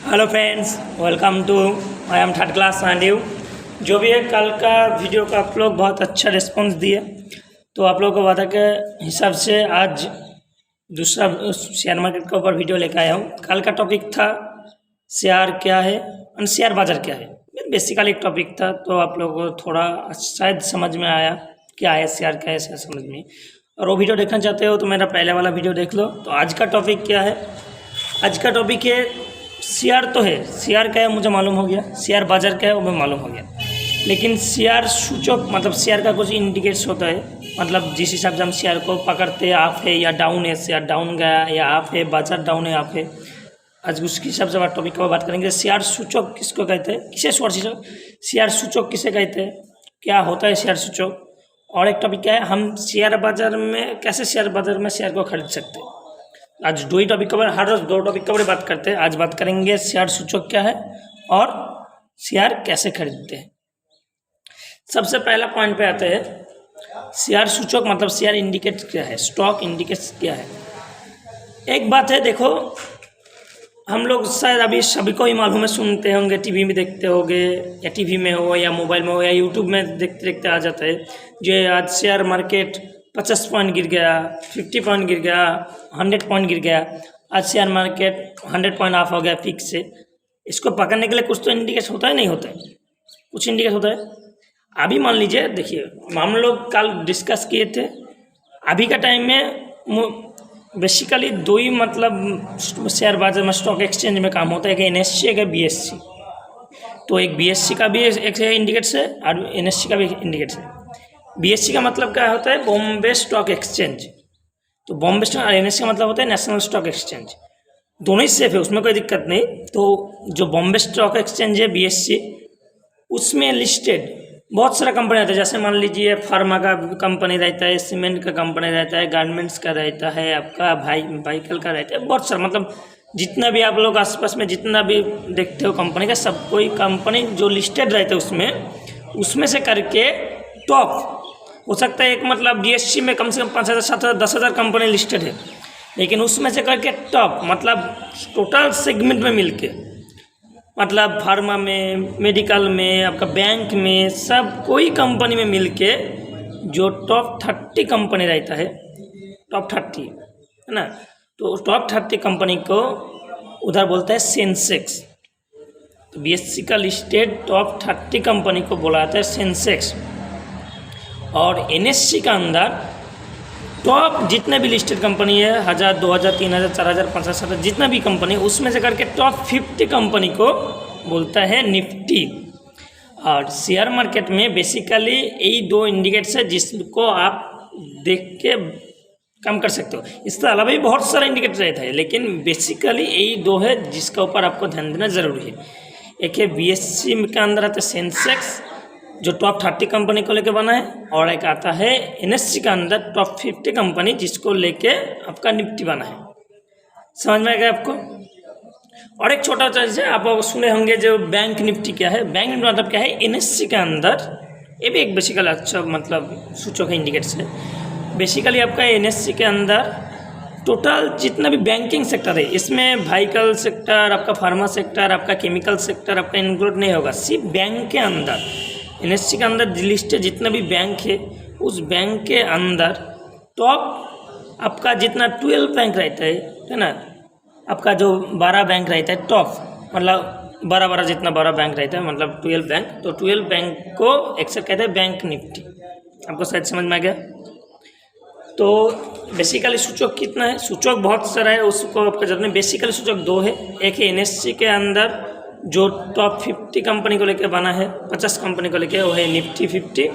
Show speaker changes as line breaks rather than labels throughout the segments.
Hello friends, welcome to I am third class सांडीव। जो भी है कल का वीडियो का आप लोग बहुत अच्छा रिस्पांस दिए, तो आप लोगों को वादा के हिसाब से आज दूसरा शेयर मार्केट के ऊपर वीडियो लेकर आया हूँ। कल का टॉपिक था शेयर क्या है और शेयर बाज़ार क्या है। बेसिकली एक टॉपिक था, तो आप लोगों को थोड़ा शायद समझ में आया क्या है शेयर, क्या है शेयर समझ में। और वो वीडियो देखना चाहते हो तो मेरा पहले वाला वीडियो देख लो। तो आज का टॉपिक क्या है? आज का टॉपिक है शेयर। तो है शेयर क्या है मुझे मालूम हो गया, शेयर बाज़ार क्या है वो मुझे मालूम हो गया, लेकिन शेयर सूचक मतलब शेयर का कुछ इंडिकेट्स होता है। मतलब जिस हिसाब से हम शेयर को पकड़ते हैं, आप है या डाउन है, शेयर डाउन गया या आप है, बाजार डाउन है, आप है। आज उसके हिसाब से टॉपिक का बात करेंगे। शेयर सूचक किसको कहते हैं, किसे शेयर सूचक किसे कहते हैं, क्या होता है शेयर सूचक। और एक टॉपिक क्या है, हम शेयर बाज़ार में कैसे शेयर बाज़ार में शेयर को खरीद सकते हैं। आज दो ही टॉपिक कवर, हर रोज दो टॉपिक कवर बात करते हैं। आज बात करेंगे शेयर सूचक क्या है और शेयर कैसे खरीदते हैं। सबसे पहला पॉइंट पे आते हैं, शेयर सूचक मतलब शेयर इंडिकेट क्या है, स्टॉक इंडिकेट्स क्या है। एक बात है, देखो हम लोग शायद अभी सभी को ही मालूम है, सुनते होंगे, टीवी में देखते होंगे, या टीवी में हो या मोबाइल में हो या यूट्यूब में देखते देखते आ जाता है जो आज शेयर मार्केट 50 पॉइंट गिर गया, 50 पॉइंट गिर गया, 100 पॉइंट गिर गया। आज शेयर मार्केट 100 पॉइंट ऑफ हो गया फिक्स से। इसको पकड़ने के लिए कुछ तो इंडिकेट होता है, नहीं होता है, कुछ इंडिकेट होता है। अभी मान लीजिए, देखिए हम लोग कल डिस्कस किए थे, अभी का टाइम में बेसिकली दो ही मतलब शेयर बाजार में स्टॉक एक्सचेंज में काम होता है, एक NSE एक BSE। तो एक BSE का भी एक इंडिकेट्स है और NSE का भी इंडिकेट्स है। BSE का मतलब क्या होता है, बॉम्बे स्टॉक एक्सचेंज। तो बॉम्बे स्टॉक और NSE का मतलब होता है नेशनल स्टॉक एक्सचेंज। दोनों ही सेफ है, उसमें कोई दिक्कत नहीं। तो जो बॉम्बे स्टॉक एक्सचेंज है BSE, उसमें लिस्टेड बहुत सारा कंपनी रहता है। जैसे मान लीजिए फार्मा का कंपनी रहता है, सीमेंट का कंपनी रहता है, गारमेंट्स का रहता है, आपका व्हीकल का रहता है, बहुत सारा मतलब जितना भी आप लोग आसपास में जितना भी देखते हो कंपनी का, सब कोई कंपनी जो लिस्टेड रहते हैं उसमें से करके टॉप हो सकता है। एक मतलब BSE में कम से कम 5,000 7,000 10,000 कंपनी लिस्टेड है, लेकिन उसमें से करके टॉप मतलब टोटल सेगमेंट में मिलके, मतलब फार्मा में, मेडिकल में, आपका बैंक में, सब कोई कंपनी में मिलके जो टॉप 30 कंपनी रहता है, टॉप 30 है ना। तो टॉप 30 कंपनी को उधर बोलता है सेंसेक्स। तो BSE का लिस्टेड टॉप 30 कंपनी को बोला जाता है सेंसेक्स। और NSE का अंदर टॉप जितने भी लिस्टेड कंपनी है, 1000, 2000, 3000, 4000, 5000, 7000 जितना भी कंपनी, उसमें से करके टॉप 50 कंपनी को बोलता है निफ्टी। और शेयर मार्केट में बेसिकली यही दो इंडिकेटर्स है जिसको आप देख के काम कर सकते हो। इसके अलावा भी बहुत सारा इंडिकेटर रहता है, लेकिन बेसिकली यही दो है जिसका ऊपर आपको ध्यान देना ज़रूरी है। एक है BSE के अंदर आता है सेंसेक्स जो टॉप 30 कंपनी को लेके बना है, और एक आता है NSE का अंदर टॉप 50 कंपनी जिसको लेके आपका निफ्टी बना है। समझ में आ गया आपको। और एक छोटा चीज़ है, आप सुने होंगे जो बैंक निफ्टी क्या है। बैंक निफ्टी मतलब क्या है, NSE के अंदर ये भी एक बेसिकली अच्छा मतलब सूचक है, इंडिकेट्स है। बेसिकली आपका NSE के अंदर टोटल जितना भी बैंकिंग सेक्टर है, इसमें व्हीकल सेक्टर, आपका फार्मा सेक्टर, आपका केमिकल सेक्टर आपका इंक्लूड नहीं होगा। सिर्फ बैंक के अंदर NSE के अंदर लिस्ट जितना भी बैंक है, उस बैंक के अंदर टॉप आपका जितना 12 बैंक रहता है ना, आपका जो 12 बैंक रहता है टॉप, मतलब 12 जितना 12 बैंक रहता है, मतलब 12 बैंक। तो 12 बैंक को एक्सेप्ट कहते हैं बैंक निफ्टी। आपको शायद समझ में आ गया। तो बेसिकली सूचक कितना है, सूचक बहुत सारा है, उसको आपका जरूरत नहीं। बेसिकली सूचक दो है, एक है NSE के अंदर जो टॉप 50 कंपनी को लेकर बना है, 50 कंपनी को लेकर, वो है निफ्टी 50।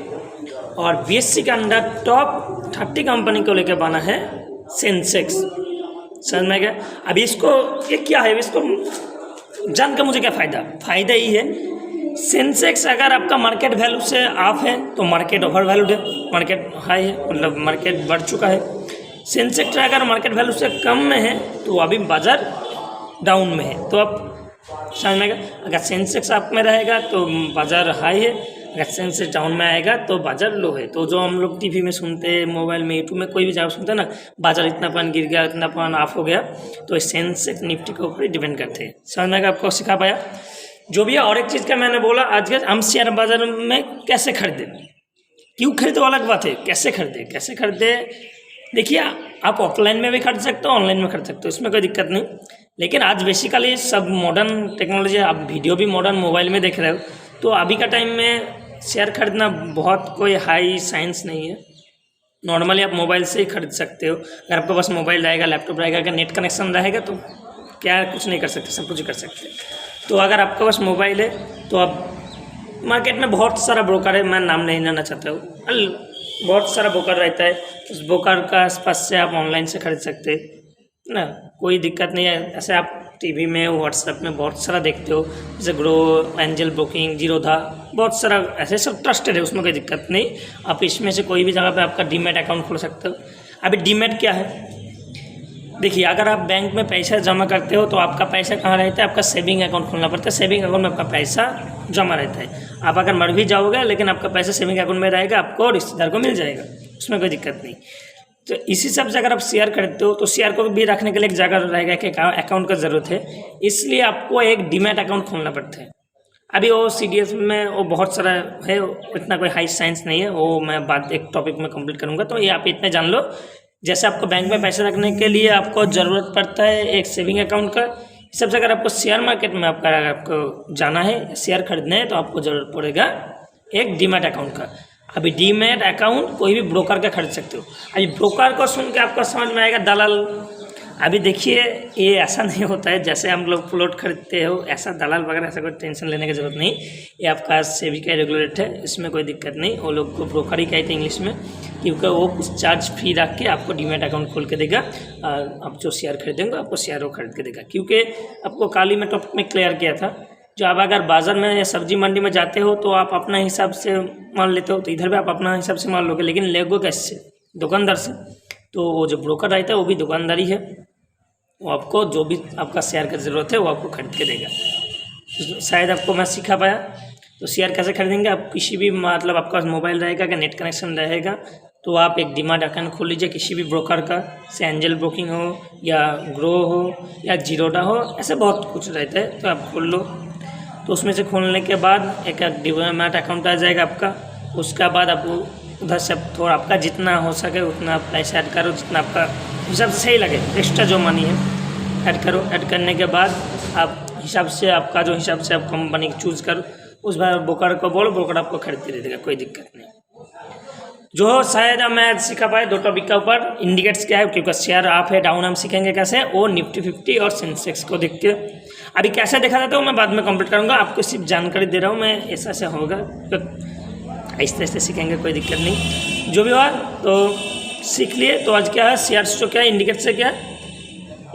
और BSE के अंदर टॉप 30 कंपनी को लेकर बना है सेंसेक्स। समझ में गया। अभी इसको ये क्या है, इसको जान का मुझे क्या फ़ायदा ही है। सेंसेक्स अगर आपका मार्केट वैल्यू से ऑफ है तो मार्केट ओवर वैल्यूड है, मार्केट हाई है, मतलब मार्केट बढ़ चुका है। सेंसेक्स अगर मार्केट वैल्यू से कम में है तो अभी बाजार डाउन में है। तो आप समझ में गया, अगर सेंसेक्स आप में रहेगा तो बाजार हाई है, अगर सेंसेक्स डाउन में आएगा तो बाजार लो है। तो जो हम लोग टीवी में सुनते हैं, मोबाइल में, यूट्यूब में कोई भी जगह सुनते हैं ना, बाजार इतना पॉइंट गिर गया, इतना पॉइंट ऑफ हो गया, तो सेंसेक्स निफ्टी के ऊपर ही डिपेंड करते हैं। समझने का आपको सिखा पाया जो भी है। और एक चीज़ का मैंने बोला, आज के हम शेयर बाजार में कैसे खरीदें, क्यों खरीदे वो अलग बात है, कैसे खरीदे। देखिए, आप ऑफलाइन में भी खरीद सकते हो, ऑनलाइन में खरीद सकते हो, इसमें कोई दिक्कत नहीं। लेकिन आज बेसिकली सब मॉडर्न टेक्नोलॉजी, आप वीडियो भी मॉडर्न मोबाइल में देख रहे हो, तो अभी का टाइम में शेयर खरीदना बहुत कोई हाई साइंस नहीं है। नॉर्मली आप मोबाइल से ही खरीद सकते हो। अगर आपके पास मोबाइल रहेगा, लैपटॉप रहेगा, अगर नेट कनेक्शन रहेगा तो क्या कुछ नहीं कर सकते, सब कुछ कर सकते। तो अगर आपके पास मोबाइल है तो आप मार्केट में बहुत सारा ब्रोकर है, मैं नाम नहीं लेना चाहता हूँ, बहुत सारा ब्रोकर रहता है, उस ब्रोकर का आसपास से आप ऑनलाइन से खरीद सकते हैं ना, कोई दिक्कत नहीं है। ऐसे आप टीवी में, व्हाट्सएप में बहुत सारा देखते हो, जैसे ग्रो, एंजल ब्रोकिंग, जीरोधा, बहुत सारा ऐसे सब ट्रस्टेड है, उसमें कोई दिक्कत नहीं। आप इसमें से कोई भी जगह पे आपका डीमैट अकाउंट खोल सकते हो। अभी डीमैट क्या है, देखिए, अगर आप बैंक में पैसा जमा करते हो तो आपका पैसा कहाँ रहता है, आपका सेविंग अकाउंट खोलना पड़ता है। सेविंग अकाउंट में आपका पैसा जमा रहता है। आप अगर मर भी जाओगे लेकिन आपका पैसा सेविंग अकाउंट में रहेगा, आपको रिश्तेदार को मिल जाएगा, उसमें कोई दिक्कत नहीं। तो इसी सब से अगर आप शेयर खरीदते हो तो शेयर को भी रखने के लिए एक जगह रहेगा कि अकाउंट का ज़रूरत है, इसलिए आपको एक डीमैट अकाउंट खोलना पड़ता है। अभी वो CDS में वो बहुत सारा है, इतना कोई हाई साइंस नहीं है, वो मैं बात एक टॉपिक में कंप्लीट करूँगा। तो ये आप इतने जान लो, जैसे आपको बैंक में पैसे रखने के लिए आपको ज़रूरत पड़ता है एक सेविंग अकाउंट का, सबसे अगर आपको शेयर मार्केट में आपको जाना है, शेयर खरीदना है, तो आपको ज़रूरत पड़ेगा एक डीमैट अकाउंट का। अभी डीमैट अकाउंट कोई भी ब्रोकर का खरीद सकते हो। अभी ब्रोकर को सुन के आपको समझ में आएगा दलाल। अभी देखिए, ये ऐसा नहीं होता है जैसे हम लोग प्लॉट खरीदते हो, ऐसा दलाल वगैरह ऐसा कोई टेंशन लेने की ज़रूरत नहीं। ये आपका सेबी का रेगुलेट है, इसमें कोई दिक्कत नहीं। वो लोग को ब्रोकर ही कहते हैं इंग्लिश में, क्योंकि वो कुछ चार्ज फी रख के आपको डीमैट अकाउंट खोल के देगा। आप जो शेयर खरीदेंगे आपको शेयर वो खरीद के देगा। क्योंकि आपको काली में टॉपिक में क्लियर किया था, जो आप अगर बाज़ार में या सब्जी मंडी में जाते हो तो आप अपना हिसाब से मान लेते हो, तो इधर भी आप अपना हिसाब से मान लोगे, लेकिन लेगो कैसे, दुकानदार से। तो वो जो ब्रोकर रहता है वो भी दुकानदारी है, वो आपको जो भी आपका शेयर की ज़रूरत है वो आपको खरीद के देगा। तो शायद आपको मैं सिखा पाया। तो शेयर कैसे खरीदेंगे, आप किसी भी मतलब आपका मोबाइल रहेगा, अगर नेट कनेक्शन रहेगा तो आप एक डीमैट अकाउंट खोल लीजिए किसी भी ब्रोकर का, से एंजल ब्रोकिंग हो या ग्रो हो या जीरोधा हो, ऐसे बहुत कुछ रहता है, तो आप खोल लो। तो उसमें से खोलने के बाद एक डीमैट अकाउंट आ जाएगा आपका। उसके बाद आपको उधर से थोड़ा आपका जितना हो सके उतना पैसा ऐड करो, जितना आपका हिसाब से सही लगे, एक्स्ट्रा जो मनी है ऐड करो। ऐड करने के बाद आप हिसाब से आपका जो हिसाब से आप कंपनी चूज़ करो, उस बार ब्रोकर को बोलो, ब्रोकर आपको खरीद के दे देगा, कोई दिक्कत नहीं। जो शायद मैं सिखा पाए दो टॉपिक के ऊपर, इंडिकेटर्स क्या है, क्योंकि शेयर अप है डाउन हम सीखेंगे कैसे, वो निफ्टी 50 और सेंसेक्स को देख के। अभी कैसे देखा जाता है मैं बाद में कंप्लीट करूँगा, आपको सिर्फ जानकारी दे रहा हूँ मैं, ऐसा से होगा, आहिस्ते आहिस्ते सीखेंगे, कोई दिक्कत नहीं। जो भी हुआ तो सीख लिए। तो आज क्या है, शेयर्स जो क्या है, इंडिकेटर से क्या है,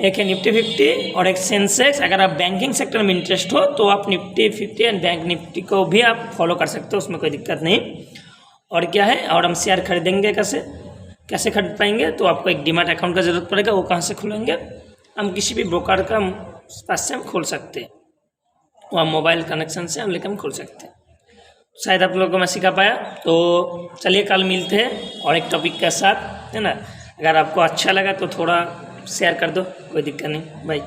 एक है निफ्टी 50 और एक सेंसेक्स। अगर आप बैंकिंग सेक्टर में इंटरेस्ट हो तो आप निफ्टी 50 एंड बैंक निफ्टी को भी आप फॉलो कर सकते हो, उसमें कोई दिक्कत नहीं। और क्या है, और हम शेयर खरीदेंगे कैसे खरीद पाएंगे, तो आपको एक डीमैट अकाउंट का ज़रूरत पड़ेगा। वो कहाँ से खोलेंगे, हम किसी भी ब्रोकर का पास से हम खोल सकते हैं, वहाँ मोबाइल कनेक्शन से हम लेकर हम खोल सकते हैं। शायद आप लोगों को मैं सिखा पाया। तो चलिए कल मिलते हैं और एक टॉपिक के साथ, है ना। अगर आपको अच्छा लगा तो थोड़ा शेयर कर दो, कोई दिक्कत नहीं। बाय।